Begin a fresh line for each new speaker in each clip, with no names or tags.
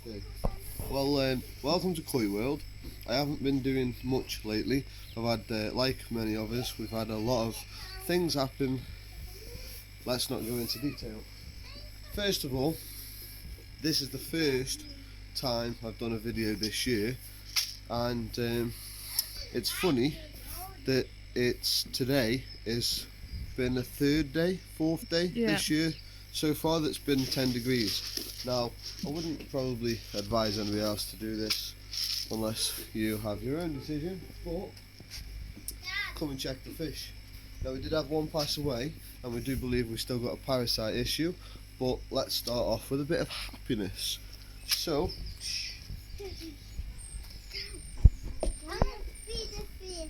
Okay. Well, welcome to Koi World. I haven't been doing much lately. I've had, like many of us, we've had a lot of things happen. Let's not go into detail. First of all, this is the first time I've done a video this year, and it's funny that today is been the fourth day this year so far that's been 10 degrees. Now, I wouldn't probably advise anybody else to do this unless you have your own decision, but come and check the fish. Now, we did have one pass away, and we do believe we've still got a parasite issue, but let's start off with a bit of happiness. So,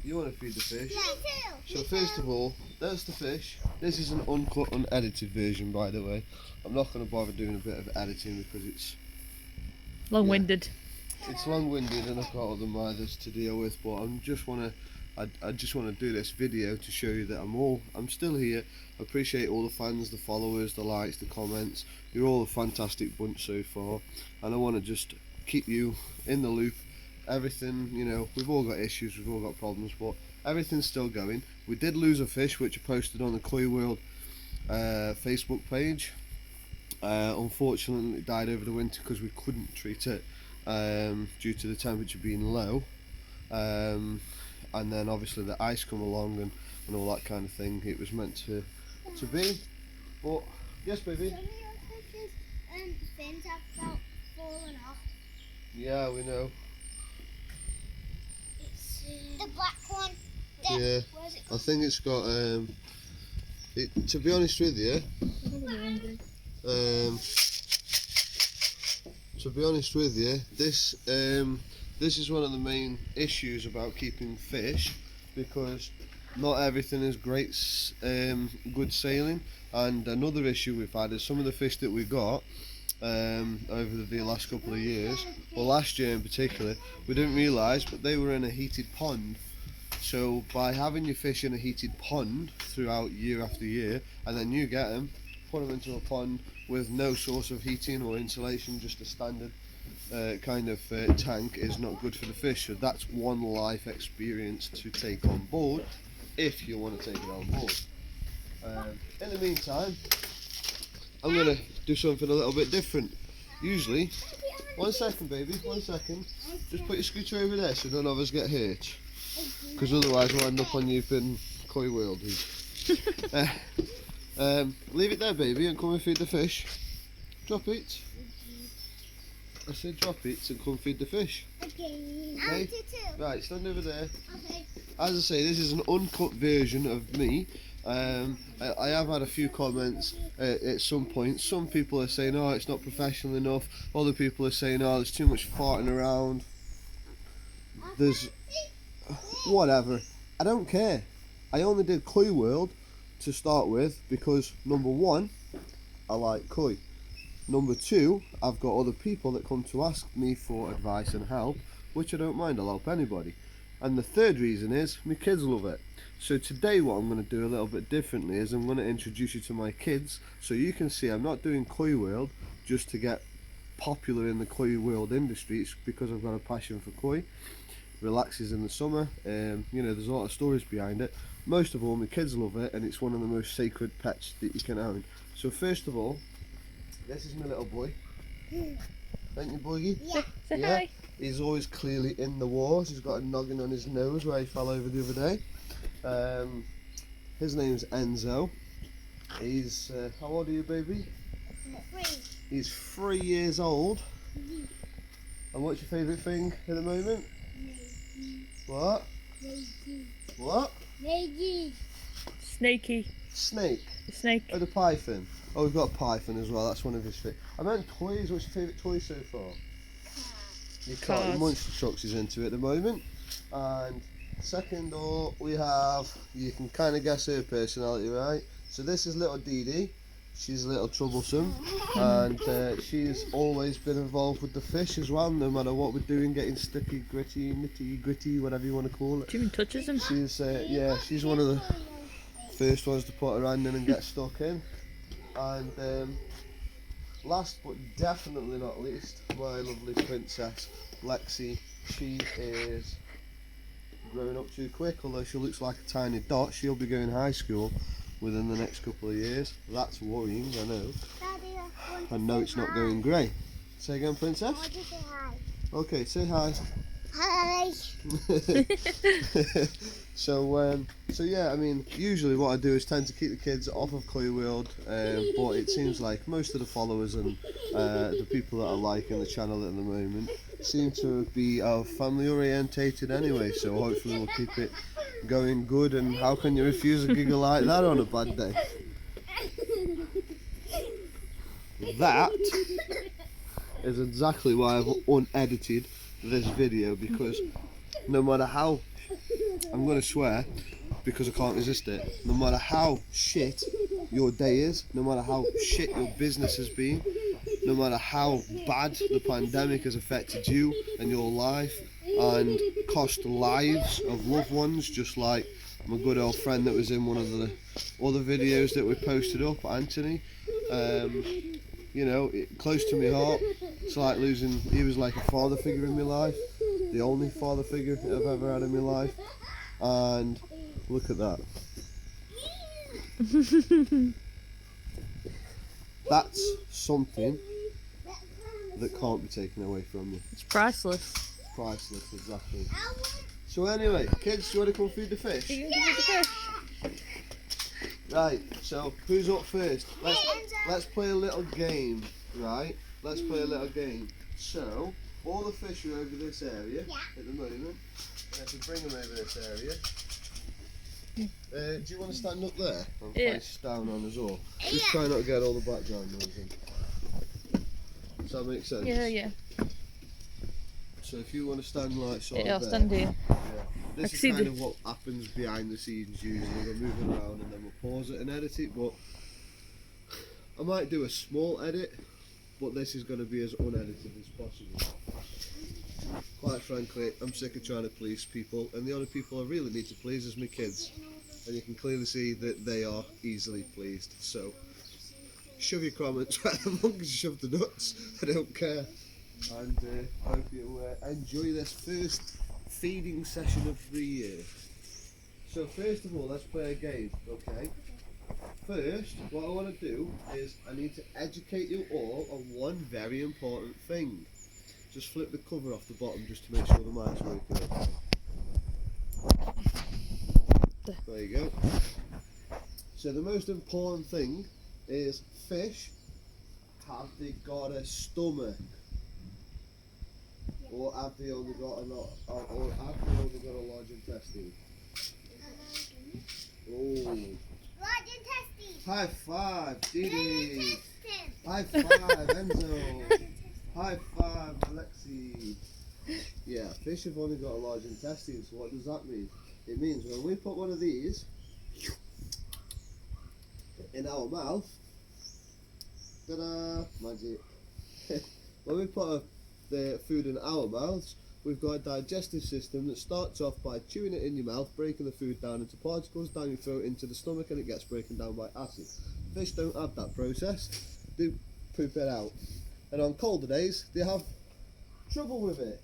you want to feed the fish?
Yeah,
so first of all, there's the fish. This is an uncut, unedited version, by the way. I'm not going to bother doing a bit of editing because it's
long-winded.
It's long-winded, and I've got other matters to deal with. But I just want to do this video to show you that I'm still here. I appreciate all the fans, the followers, the likes, the comments. You're all a fantastic bunch so far, and I want to just keep you in the loop. Everything, we've all got issues, we've all got problems, but everything's still going. We did lose a fish which I posted on the Koi World Facebook page. Unfortunately, it died over the winter because we couldn't treat it due to the temperature being low, and then obviously the ice come along and all that kind of thing. It was meant to be, but yes, baby.
Some of your fishes fins have fallen off.
Yeah, we know.
The black one.
Yeah,
Where's it
I think it's got to be honest with you, this is one of the main issues about keeping fish, because not everything is good sailing. And another issue we've had is some of the fish that we got over the last couple of years, well, last year in particular, we didn't realise, but they were in a heated pond. So by having your fish in a heated pond throughout year after year, and then you get them, put them into a pond with no source of heating or insulation, just a standard kind of tank, is not good for the fish. So that's one life experience to take on board if you want to take it on board. In the meantime, I'm going to do something a little bit different. Usually, one second baby, one second, just put your scooter over there so none of us get hurt, because otherwise we'll end up on you in Koi World. Leave it there baby and come and feed the fish. Drop it. I said drop it and come feed the fish.
Okay.
Right, stand over there.
Okay.
As I say, this is an uncut version of me. I have had a few comments at some point. Some people are saying, oh, it's not professional enough. Other people are saying, oh, there's too much farting around. There's whatever. I don't care. I only did Koi World to start with because, number one, I like koi. Number two, I've got other people that come to ask me for advice and help, which I don't mind. I'll help anybody. And the third reason is my kids love it. So today what I'm going to do a little bit differently is I'm going to introduce you to my kids, so you can see I'm not doing Koi World just to get popular in the Koi World industry. It's because I've got a passion for koi. Relaxes in the summer, there's a lot of stories behind it. Most of all, my kids love it, and it's one of the most sacred pets that you can own. So first of all, this is my little boy. Ain't you, Boogie?
Yeah.
Say
Yeah.
hi.
He's always clearly in the wars. He's got a noggin on his nose where he fell over the other day. His name's Enzo. He's how old are you, baby?
3.
He's 3 years old. And what's your favourite thing at the moment? What? What?
Snaky.
Snake.
Snake.
Oh, the python. Oh, we've got a python as well. That's one of his favourite. I meant toys. What's your favourite toy so far? Your car.
Cars.
Monster trucks is into it at the moment. And second door, we have, you can kind of guess her personality, right? So this is little Dee Dee. She's a little troublesome, and she's always been involved with the fish as well, no matter what we're doing, getting sticky, gritty, nitty, gritty, whatever you want to call it.
Do you even touches them?
She's she's one of the first ones to put her hand in and get stuck in. And last but definitely not least, my lovely princess Lexi. She is growing up too quick, although she looks like a tiny dot. She'll be going high school within the next couple of years. That's worrying, I know.
Daddy,
I know it's not going great. Say again,
I
princess?
want to say hi.
Okay, say hi.
Hi.
So yeah, I mean, usually what I do is tend to keep the kids off of Coy World, but it seems like most of the followers and the people that are liking the channel at the moment seem to be family orientated anyway, so hopefully we'll keep it going good. And how can you refuse a giggle like that on a bad day? That is exactly why I've unedited this video, because no matter how, I'm going to swear because I can't resist it, no matter how shit your day is, no matter how shit your business has been, no matter how bad the pandemic has affected you and your life and cost lives of loved ones, just like my good old friend that was in one of the other videos that we posted up, Anthony. You know, close to my heart. It's like losing, he was like a father figure in my life, the only father figure I've ever had in my life, and look at that. That's something that can't be taken away from you.
It's priceless.
Priceless, exactly. So anyway, kids, do you want to come feed the fish?
You can give it the fish.
Right, so who's up first? Let's play a little game, right? Let's play a little game. So, all the fish are over this area at the moment. And if we bring them over this area, do you want to stand up there and face down on us all? Just try not to get all the background noise in. Does that make sense?
Yeah.
So if you want to stand like sort
Yeah, I'll
of there.
stand here.
This
can
is
see
kind
the-
of what happens behind the scenes usually. We're moving around and then we'll pause it and edit it, but I might do a small edit, but this is going to be as unedited as possible. Quite frankly, I'm sick of trying to please people, and the only people I really need to please is my kids. And you can clearly see that they are easily pleased. So, shove your comments right among us, shove the nuts, I don't care. And I hope you enjoy this first feeding session of the year. So first of all, let's play a game, okay? First, what I want to do is I need to educate you all on one very important thing. Just flip the cover off the bottom just to make sure the mic's working. There you go. So the most important thing is fish, have they got a stomach? Or have they only got a large intestine? Oh.
Large intestine.
High five, Didi.
Intestine.
High five, Enzo. High five, Alexi. Yeah, fish have only got a large intestine, so what does that mean? It means when we put one of these in our mouth, ta-da, magic. When we put the food in our mouths, we've got a digestive system that starts off by chewing it in your mouth, breaking the food down into particles, down your throat into the stomach, and it gets broken down by acid. Fish don't have that process, they poop it out. And on colder days, they have trouble with it.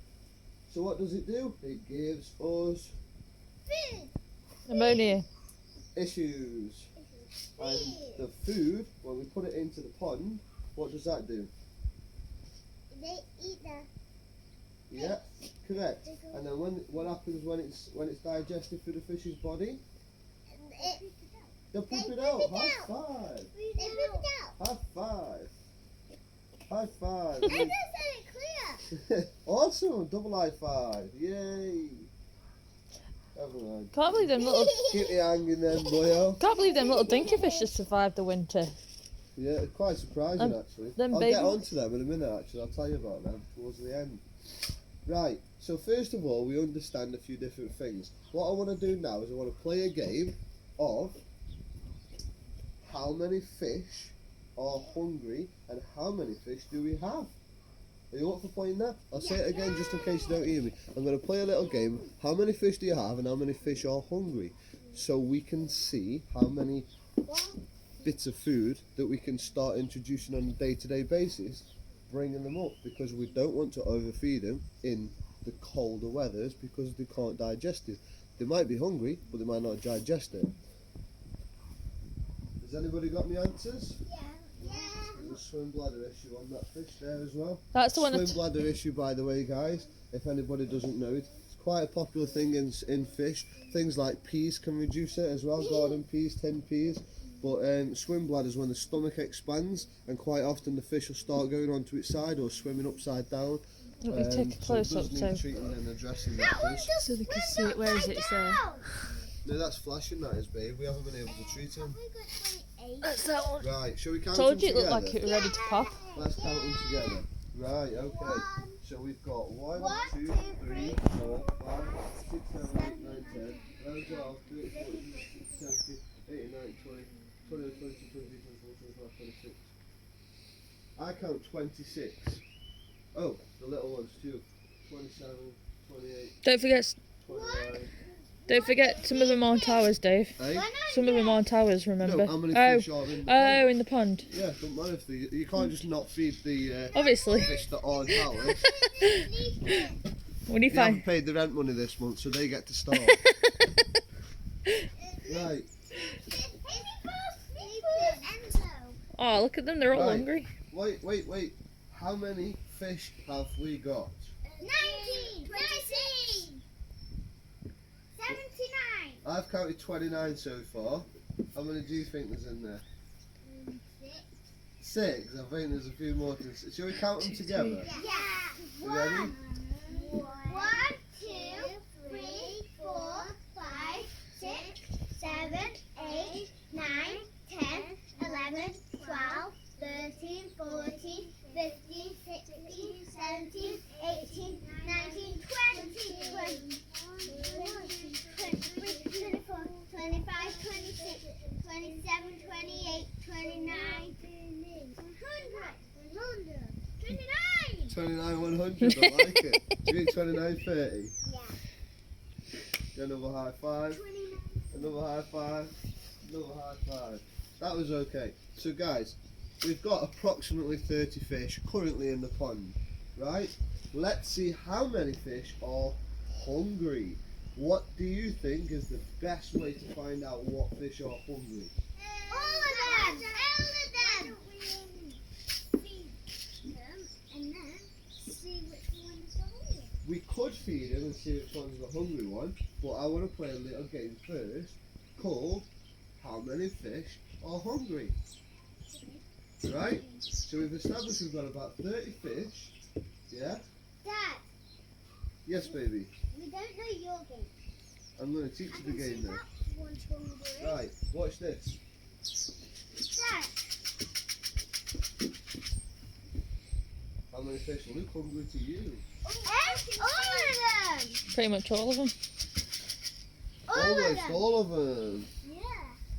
So what does it do? It gives us
Ammonia.
issues. And the food, when we put it into the pond, what does that do?
They eat the.
Yeah, correct. And then what happens when it's digested through the fish's body? They poop it out. High five.
They poop it out.
High five. High five.
I just said it clear.
Awesome. Double high five. Yay. Everyone.
Can't believe them little.
Keep your hanging then, boyo.
Can't believe them little dinky fish has survived the winter.
Yeah, it's quite surprising actually.
them
I'll
baby-
get on to them in a minute actually. I'll tell you about them towards the end. Right, so first of all, we understand a few different things. What I want to do now is I want to play a game of how many fish are hungry and how many fish do we have. Are you up for playing that? I'll say it again just in case you don't hear me. I'm going to play a little game. How many fish do you have and how many fish are hungry? So we can see how many bits of food that we can start introducing on a day-to-day basis, bringing them up, because we don't want to overfeed them in the colder weathers because they can't digest it. They might be hungry, but they might not digest it. Has anybody got any answers? There's a swim bladder issue on that fish there as well.
That's the one.
Swim bladder issue, by the way, guys, if anybody doesn't know it, it's quite a popular thing in fish. Things like peas can reduce it as well, garden peas, tin peas. But swim bladder is when the stomach expands, and quite often the fish will start going onto its side or swimming upside down.
Let me take a close
so
up
it does
so,
need treating and addressing that fish.
so they can see it. Where is it? It's there.
No, that's flashing, that is, babe. We haven't been able to treat him.
That's that one.
Right, shall we count
Told
them
you it looked
together?
like it was ready to pop.
Let's count them together. Right, okay. So we've got 1, 2, 3, 4, 5, 6, 7, 8, 9, 10, 11, 12, 13, 14, 15, 16, 18, 19, 20, 21, 22, 23, 24, 25, 26. I count 26. Oh, the little ones too. 27, 28,
Don't forget,
29.
some of them aren't ours, Dave.
Eh?
Some of them aren't ours. Remember?
No, how many
Oh,
fish are in the pond?
oh, in the pond.
Yeah, don't matter if you can't just not feed the
Obviously.
fish that aren't ours.
What do you
They haven't
find?
paid the rent money this month, so they get to start. Right.
Oh, look at them. They're all
Right.
hungry.
Wait. How many fish have we got?
19, 26, 79,
I've counted 29 so far. How many do you think there's in there? 6. I think there's a few more. Shall we count them together?
Yeah.
You ready?
1, 2, 3, 4, 5, 6, 7, 8, 9, 10, 11, 12, 13, 14, 15, 16, 17, 18, 19, 20, 24, 25, 26, 27, 28, 29, 100, 29.
29, 100. I like it. Do you think 29, 30?
Yeah.
Another high five.
29.
Another high five. Another high five. That was okay. So guys, we've got approximately 30 fish currently in the pond, right? Let's see how many fish are hungry. What do you think is the best way to find out what fish are hungry?
All of them. Feed them and then see which ones are hungry.
We could feed him and see which one's the hungry one, but I want to play a little game first called How Many Fish Are Hungry? Right? So we've established we've got about 30 fish. Yeah?
Dad,
Yes, baby.
we don't know your game.
I'm going to teach you the game now.
That one's hungry.
Right, watch this.
Dad,
How many fish look hungry to you?
all of them.
Pretty much all of them.
All of
Almost
them.
all of them.
Yeah.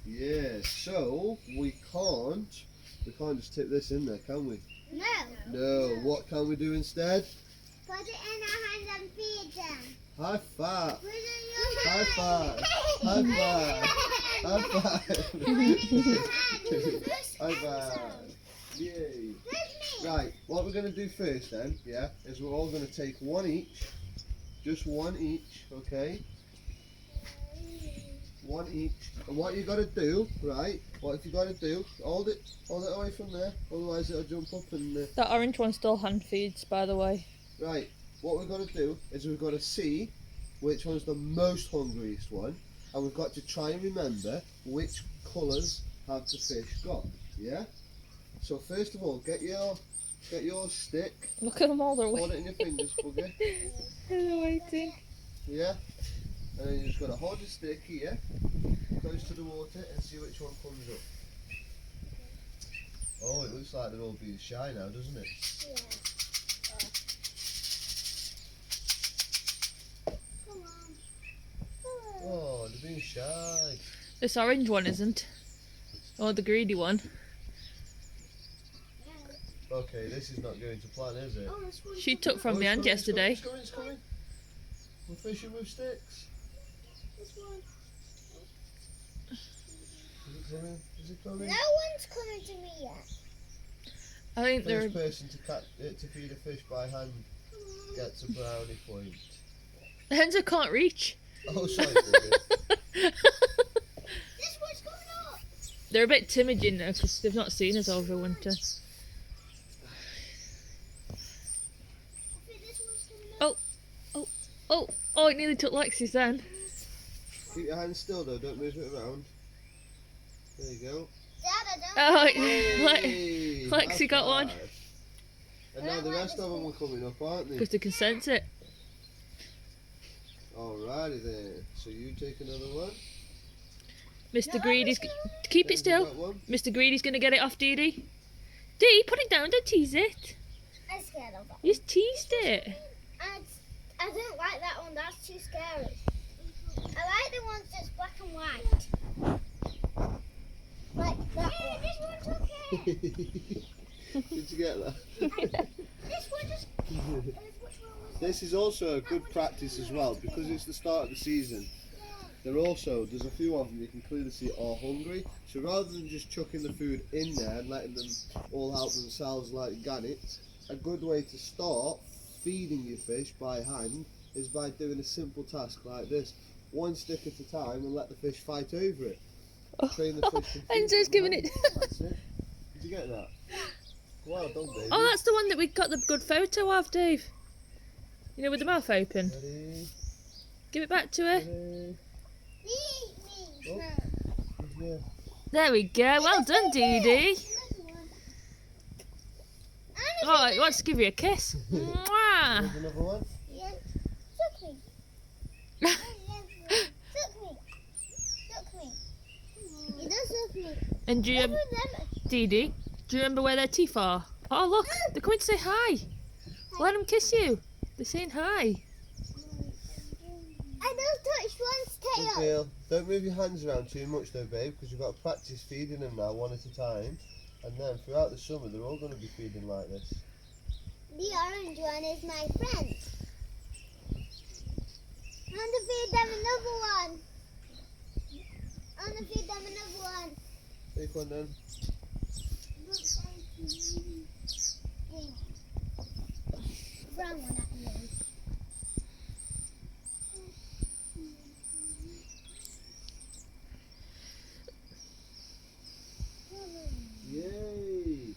Yeah, so we can't just tip this in there, can we?
No.
No, what can we do instead?
Put it in our hands and feed them.
High five.
Put it in your
High
hands.
five. High five. High five.
Put it in your hands.
High five. Yay. Right, what we're going to do first then, yeah, is we're all going to take one each. Just one each, okay? One each. And what you got to do, right, what you got to do, hold it away from there, otherwise it'll jump up and...
That orange one still hand feeds, by the way.
Right, what we've got to do is we've got to see which one's the most hungriest one, and we've got to try and remember which colours have the fish got, yeah? So first of all, get your stick,
Look at them all. They're
hold it in your fingers, bugger,
They're waiting.
yeah? And then you just got to hold your stick here, close to the water, and see which one comes up. Oh, it looks like they're all being shy now, doesn't it?
Come on.
Oh, they're being shy.
This orange one isn't. Or the greedy one.
Okay, this is not going to plan, is it?
Oh, this one's
She took from
Oh,
the
it's
hand
coming,
yesterday.
It's coming. We're fishing with sticks.
this one.
Is it coming? Is it coming?
No one's coming to me yet.
I think they're.
First person to feed a fish by hand gets a brownie point.
Henzo can't reach.
Oh, sorry, baby.
This one's coming up.
They're a bit timid, you know, because they've not seen us over winter.
I think this one's coming up.
Oh, it nearly took Lexi's then.
Keep your hands still though, don't move it around. There you go.
Dad,
Oh,
I don't.
Hey,
Lexi got one.
five. And now the rest of them are coming up, aren't they?
because they can sense it.
Alrighty then. So you take another one.
Mr. Greedy's. Keep it still.
Got one.
Mr. Greedy's gonna get it off Dee Dee. Dee, put it down, don't tease it.
I'm scared of that.
You just teased it.
I don't like that one. That's too scary. I like the ones that's black and white. Like that one. This one's okay.
Did you get that?
This one just. Which one was
This is also a good practice as well because it's the start of the season. There's a few of them you can clearly see are hungry. So rather than just chucking the food in there and letting them all help themselves like gannets, a good way to start feeding your fish by hand is by doing a simple task like this. One stick at a time and let the fish fight over it. Train the fish to feed
Enzo's
from
giving
hand.
it.
That's it. Did you get that? Well done, baby.
Oh, that's the one that we got the good photo of, Dave. You know, with the mouth open.
Ready?
Give it back to her.
Ready?
me.
Oh. Yeah.
There we go. Well done, Dee Dee. Oh, he wants to give you a kiss. Mwah.
There's another one.
Yeah. Suck me. Suck me. Suck me. He does suck me.
And do you,
Never them.
Dee Dee, do you remember where their teeth are? Oh, look, they're coming to say hi. Let them kiss you. They're saying hi.
I don't touch one's
Good
tail.
deal. Don't move your hands around too much though, babe, because you've got to practice feeding them now one at a time. And then throughout the summer, they're all going to be feeding like this.
The orange one is my friend. I'm gonna feed them another one. I'm gonna feed them another one.
Take one then.
Brown one at me.
Yay!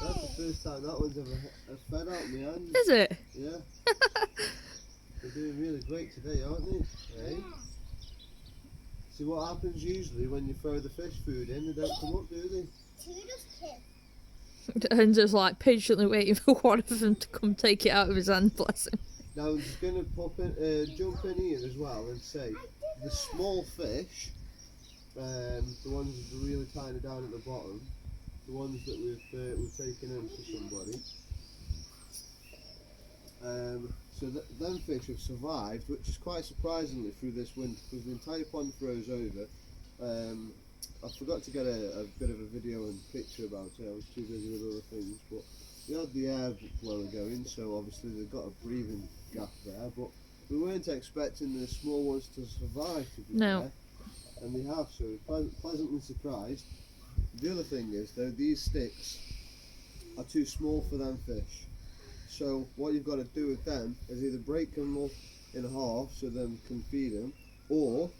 That's the first time that one's ever fed out my hand.
Is it?
Yeah. They're doing really great today, aren't they? Hey? See what happens usually when you throw the fish food in, they don't come up, do they?
Two just kiss.
Enzo's like patiently waiting for one of them to come take it out of his hand, bless him.
Now I'm just going to jump in here as well and say the small fish, the ones that are really tiny down at the bottom, the ones that we've taken in for somebody. So them fish have survived, which is quite surprisingly through this winter because the entire pond froze over. I forgot to get a bit of a video and picture about it. I was too busy with other things, but we had the air blower going, so obviously they've got a breathing gap there. But we weren't expecting the small ones to survive, to be
No.
fair, and they have. So we're pleasantly surprised. The other thing is though, these sticks are too small for them fish. So what you've got to do with them is either break them up in half so them can feed them, or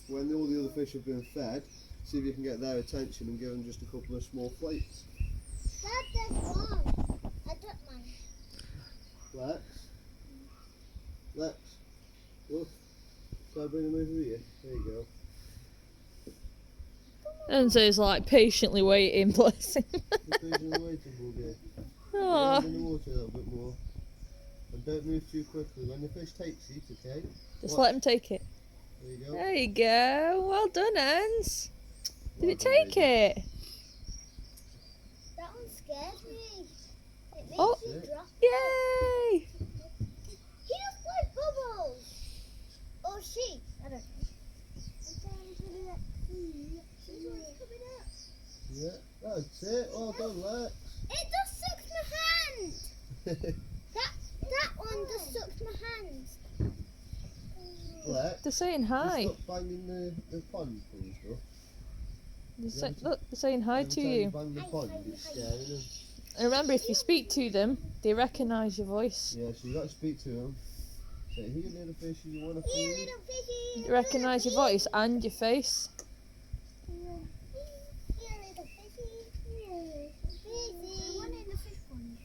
when all the other fish have been fed, see if you can get their attention and give them just a couple of small plates.
Dad, there's one. I took mine.
Lex, look. Shall I bring them over here? There you go.
Enzo's like patiently waiting, bless him.
Just patiently waiting, Bulldog.
Oh,
In the water a little bit more. And don't move too quickly. When the fish takes it, okay?
just
Watch.
let him take it.
There you go.
There you go. Well done, Enz. Did
Well
it
done,
take
baby.
it?
That one scares me. It makes
Oh.
you drop.
Yay!
He just blows bubbles. Or she. I don't know. I'm trying to do that. She's already coming up.
Yeah, that's it. Well done, Lex.
It just sucks my hand. That one just sucks my hand.
Lex.
They're saying hi.
Stop banging the pond, please, bro.
Look, they're saying hi to you.
Bang the pond, it's scaring them.
And remember, if you speak to them, they recognise your voice.
Yeah, so you got to speak to them. Say, here, little fishy, you want to
Here,
feed?
little fishy.
They recognise your voice and your face.
Here, little fishy. Here, fishy. One in the fish pond.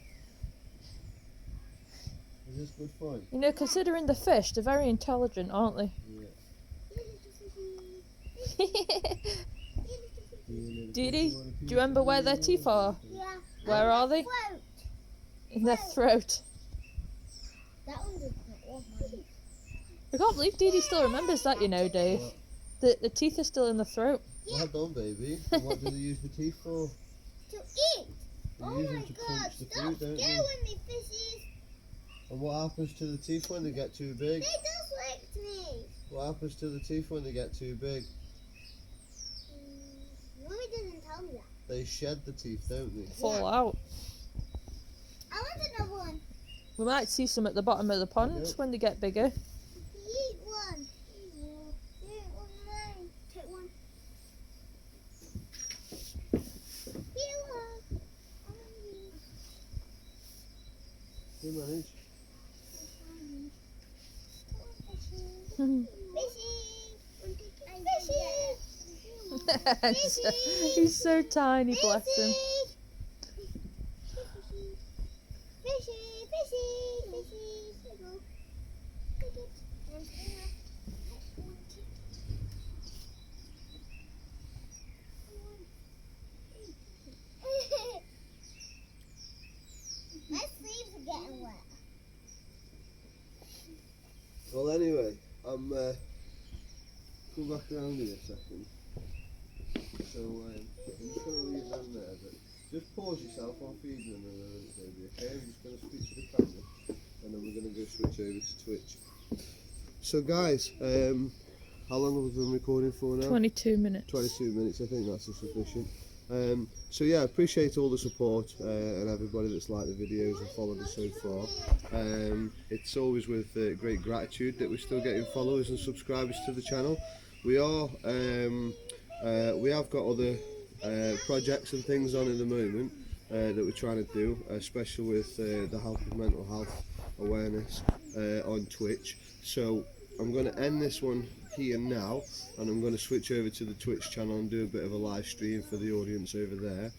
Is this good fun?
You know, considering the fish, they're very intelligent, aren't they?
Yeah.
Dee Dee, do you remember where their teeth are?
Yeah.
Where are they?
Float.
In their throat.
That one does not want mine.
I can't believe Dee Dee still remembers that, you know, Dave. The teeth are still in the throat.
Well done, baby. And what do they use the teeth for?
To eat.
They
Oh
use them
my
to
god,
crunch the
stop
food, don't
scaring
they?
me, fishies.
And what happens to the teeth when they get too
They
big?
just licked me.
What happens to the teeth when they get too big?
Mummy didn't tell me that.
They shed the teeth, don't they?
Fall out.
I want another one.
We might see some at the bottom of the pond
Yep.
when they get bigger.
Eat one. Eat one alone. Take one. Eat one.
They manage.
He's so tiny, bless him.
My sleeves are getting wet.
Well, anyway, I'm come back around here a second. So I'm just going to leave them there, but just pause yourself on feeding them a little baby, okay? I'm just going to speak to the camera, and then we're going to go switch over to Twitch. So guys, how long have we been recording for now?
22 minutes.
22 minutes, I think that's sufficient. So yeah, appreciate all the support and everybody that's liked the videos and followed us so far. It's always with great gratitude that we're still getting followers and subscribers to the channel. We have got other projects and things on at the moment that we're trying to do, especially with the health of mental health awareness on Twitch. So I'm going to end this one here now, and I'm going to switch over to the Twitch channel and do a bit of a live stream for the audience over there.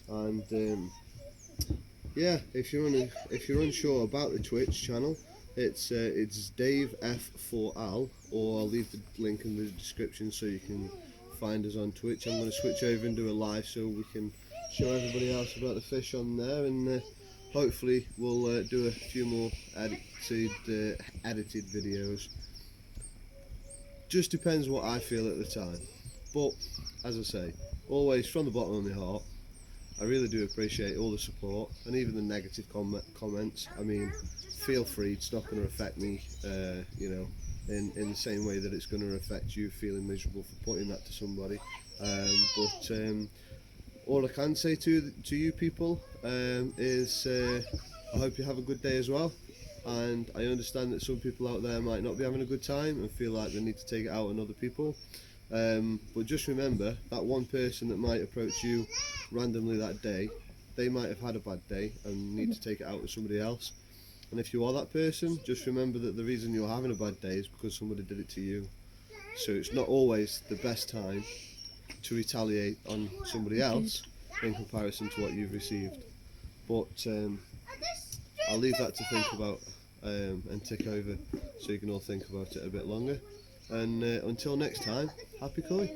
And yeah, if you're unsure about the Twitch channel, it's Dave F4Al, or I'll leave the link in the description so you can find us on Twitch. I'm going to switch over and do a live so we can show everybody else about the fish on there, and hopefully we'll do a few more edited videos. Just depends what I feel at the time, but as I say, always from the bottom of my heart, I really do appreciate all the support and even the negative comments. I mean, feel free, it's not going to affect me, you know, in the same way that it's going to affect you feeling miserable for putting that to somebody. But all I can say to you people is I hope you have a good day as well. And I understand that some people out there might not be having a good time and feel like they need to take it out on other people. But just remember that one person that might approach you randomly that day, they might have had a bad day and need to take it out with somebody else. And if you are that person, just remember that the reason you're having a bad day is because somebody did it to you. So it's not always the best time to retaliate on somebody else in comparison to what you've received. But I'll leave that to think about and tick over so you can all think about it a bit longer. And until next time, happy culling.